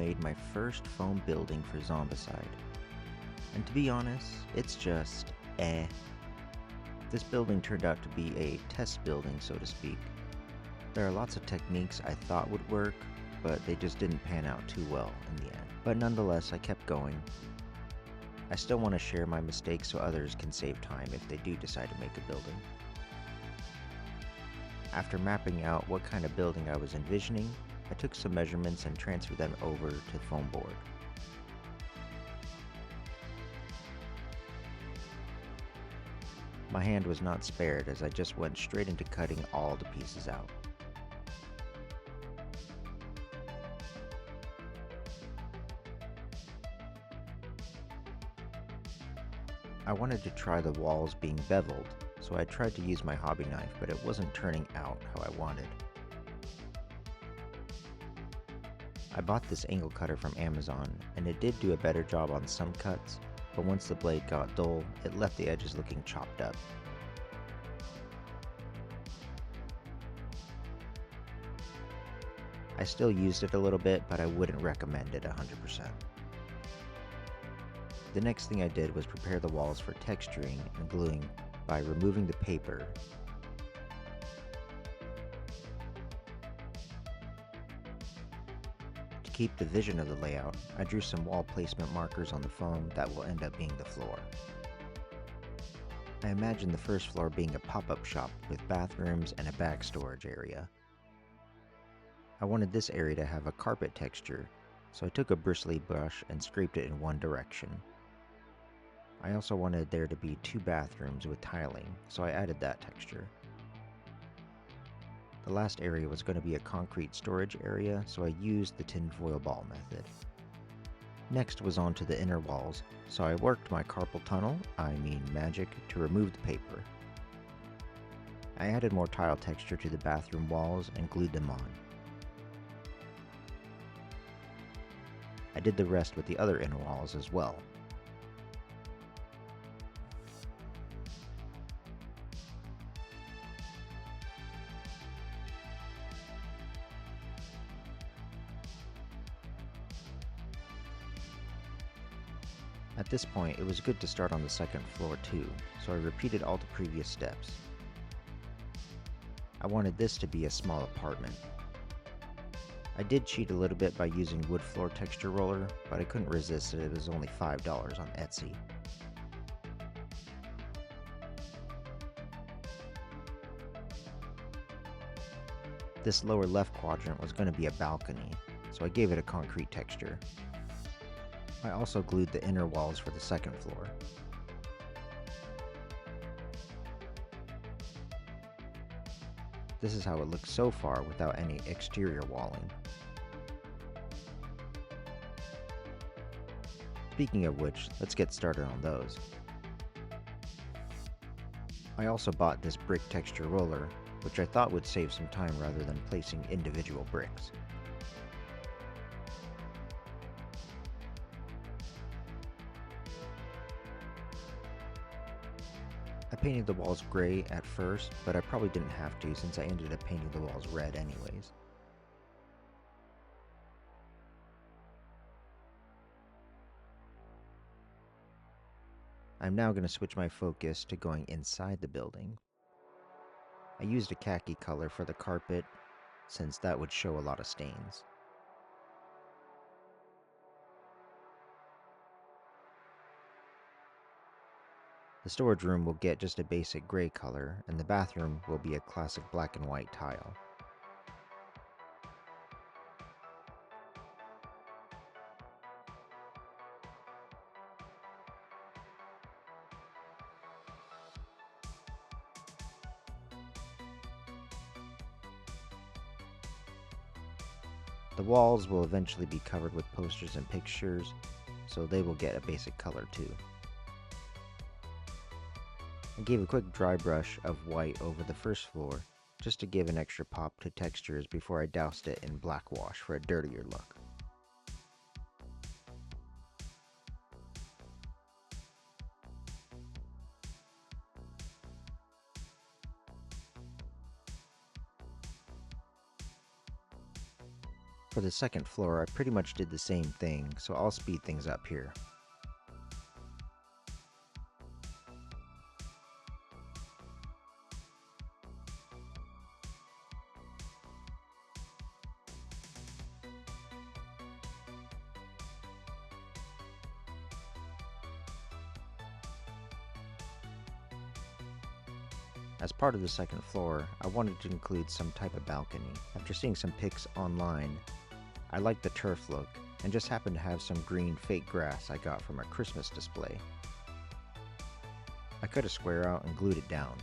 made my first foam building for Zombicide. And to be honest, it's just eh. This building turned out to be a test building, so to speak. There are lots of techniques I thought would work, but they just didn't pan out too well in the end. But nonetheless, I kept going. I still want to share my mistakes so others can save time if they do decide to make a building. After mapping out what kind of building I was envisioning, I took some measurements and transferred them over to the foam board. My hand was not spared as I just went straight into cutting all the pieces out. I wanted to try the walls being beveled, so I tried to use my hobby knife, but it wasn't turning out how I wanted. I bought this angle cutter from Amazon, and it did do a better job on some cuts, but once the blade got dull, it left the edges looking chopped up. I still used it a little bit, but I wouldn't recommend it 100%. The next thing I did was prepare the walls for texturing and gluing by removing the paper. To keep the vision of the layout, I drew some wall placement markers on the foam that will end up being the floor. I imagined the first floor being a pop-up shop with bathrooms and a bag storage area. I wanted this area to have a carpet texture, so I took a bristly brush and scraped it in one direction. I also wanted there to be 2 bathrooms with tiling, so I added that texture. The last area was going to be a concrete storage area, so I used the tinfoil ball method. Next was onto the inner walls, so I worked my carpal tunnel, magic, to remove the paper. I added more tile texture to the bathroom walls and glued them on. I did the rest with the other inner walls as well. At this point, it was good to start on the second floor too, so I repeated all the previous steps. I wanted this to be a small apartment. I did cheat a little bit by using wood floor texture roller, but I couldn't resist that it was only $5 on Etsy. This lower left quadrant was going to be a balcony, so I gave it a concrete texture. I also glued the inner walls for the second floor. This is how it looks so far without any exterior walling. Speaking of which, let's get started on those. I also bought this brick texture roller, which I thought would save some time rather than placing individual bricks. I painted the walls gray at first, but I probably didn't have to since I ended up painting the walls red anyways. I'm now going to switch my focus to going inside the building. I used a khaki color for the carpet since that would show a lot of stains. The storage room will get just a basic gray color, and the bathroom will be a classic black and white tile. The walls will eventually be covered with posters and pictures, so they will get a basic color too. I gave a quick dry brush of white over the first floor, just to give an extra pop to textures before I doused it in black wash for a dirtier look. For the second floor, I pretty much did the same thing, so I'll speed things up here. As part of the second floor, I wanted to include some type of balcony. After seeing some pics online, I liked the turf look, and just happened to have some green fake grass I got from a Christmas display. I cut a square out and glued it down.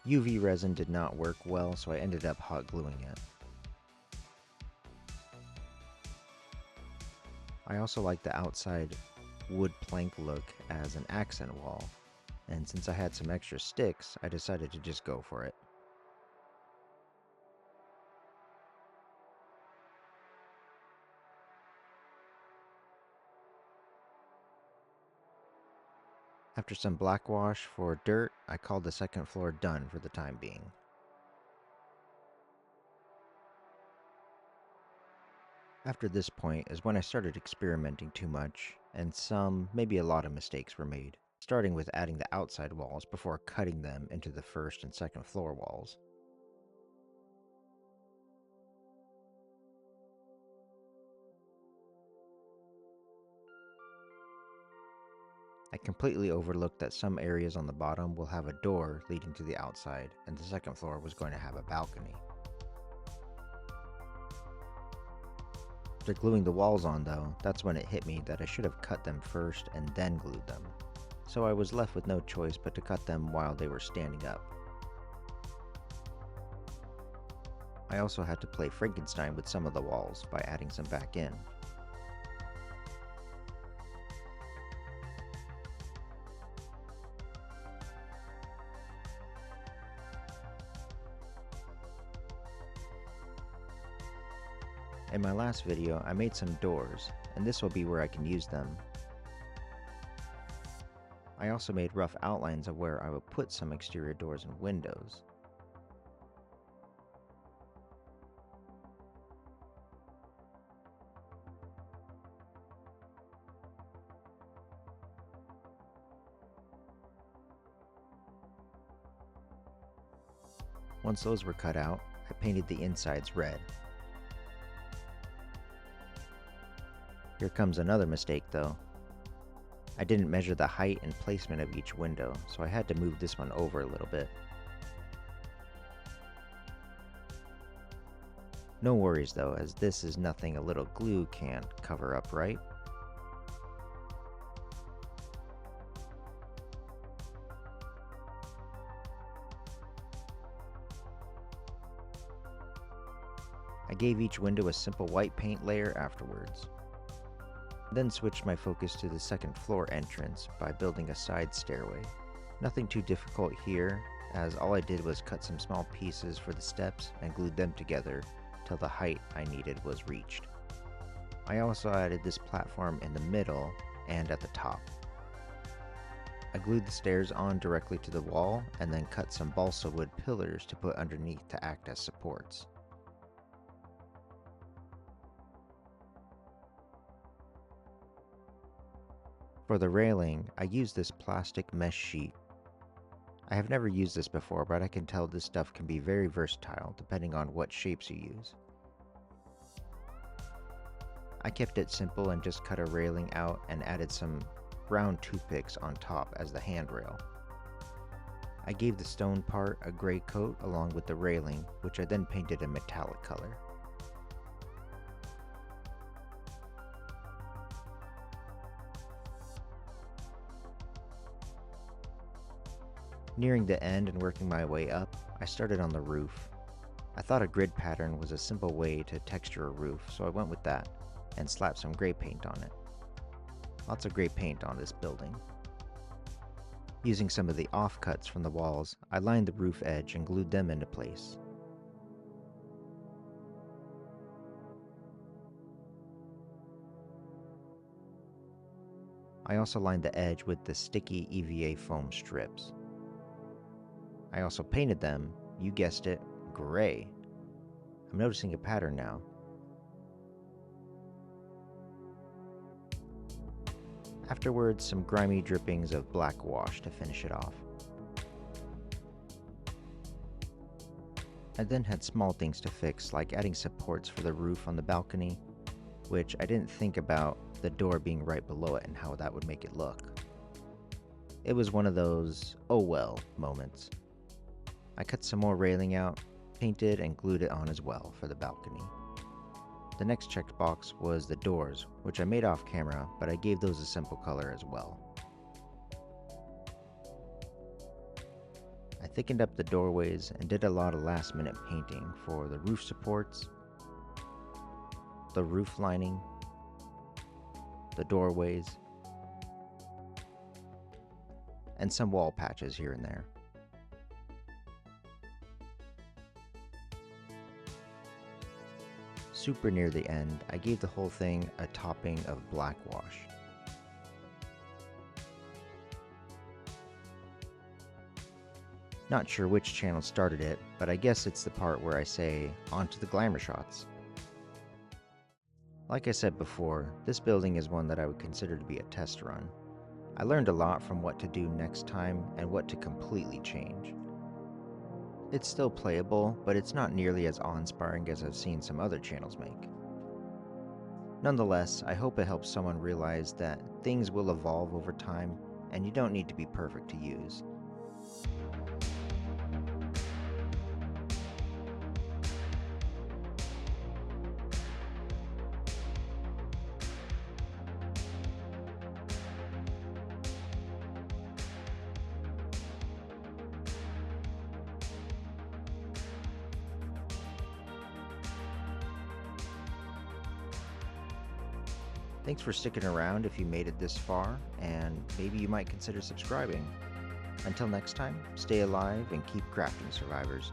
UV resin did not work well, so I ended up hot gluing it. I also like the outside wood plank look as an accent wall, and since I had some extra sticks, I decided to just go for it. After some black wash for dirt, I called the second floor done for the time being. After this point is when I started experimenting too much, and some, maybe a lot of mistakes were made, starting with adding the outside walls before cutting them into the first and second floor walls. I completely overlooked that some areas on the bottom will have a door leading to the outside, and the second floor was going to have a balcony. After gluing the walls on though, that's when it hit me that I should have cut them first and then glued them. So I was left with no choice but to cut them while they were standing up. I also had to play Frankenstein with some of the walls by adding some back in. In my last video, I made some doors, and this will be where I can use them. I also made rough outlines of where I would put some exterior doors and windows. Once those were cut out, I painted the insides red. Here comes another mistake though. I didn't measure the height and placement of each window, so I had to move this one over a little bit. No worries though, as this is nothing a little glue can't cover up, right? I gave each window a simple white paint layer afterwards. Then switched my focus to the second floor entrance by building a side stairway. Nothing too difficult here, as all I did was cut some small pieces for the steps and glued them together till the height I needed was reached. I also added this platform in the middle and at the top. I glued the stairs on directly to the wall and then cut some balsa wood pillars to put underneath to act as supports. For the railing, I used this plastic mesh sheet. I have never used this before, but I can tell this stuff can be very versatile depending on what shapes you use. I kept it simple and just cut a railing out and added some round toothpicks on top as the handrail. I gave the stone part a gray coat along with the railing, which I then painted a metallic color. Nearing the end and working my way up, I started on the roof. I thought a grid pattern was a simple way to texture a roof, so I went with that and slapped some gray paint on it. Lots of gray paint on this building. Using some of the offcuts from the walls, I lined the roof edge and glued them into place. I also lined the edge with the sticky EVA foam strips. I also painted them, you guessed it, gray. I'm noticing a pattern now. Afterwards, some grimy drippings of black wash to finish it off. I then had small things to fix, like adding supports for the roof on the balcony, which I didn't think about the door being right below it and how that would make it look. It was one of those, oh well, moments. I cut some more railing out, painted and glued it on as well for the balcony. The next checked box was the doors, which I made off camera, but I gave those a simple color as well. I thickened up the doorways and did a lot of last minute painting for the roof supports, the roof lining, the doorways, and some wall patches here and there. Super near the end, I gave the whole thing a topping of black wash. Not sure which channel started it, but I guess it's the part where I say, on to the glamour shots. Like I said before, this building is one that I would consider to be a test run. I learned a lot from what to do next time and what to completely change. It's still playable, but it's not nearly as awe-inspiring as I've seen some other channels make. Nonetheless, I hope it helps someone realize that things will evolve over time, and you don't need to be perfect to use. Thanks for sticking around if you made it this far, and maybe you might consider subscribing. Until next time, stay alive and keep crafting, survivors.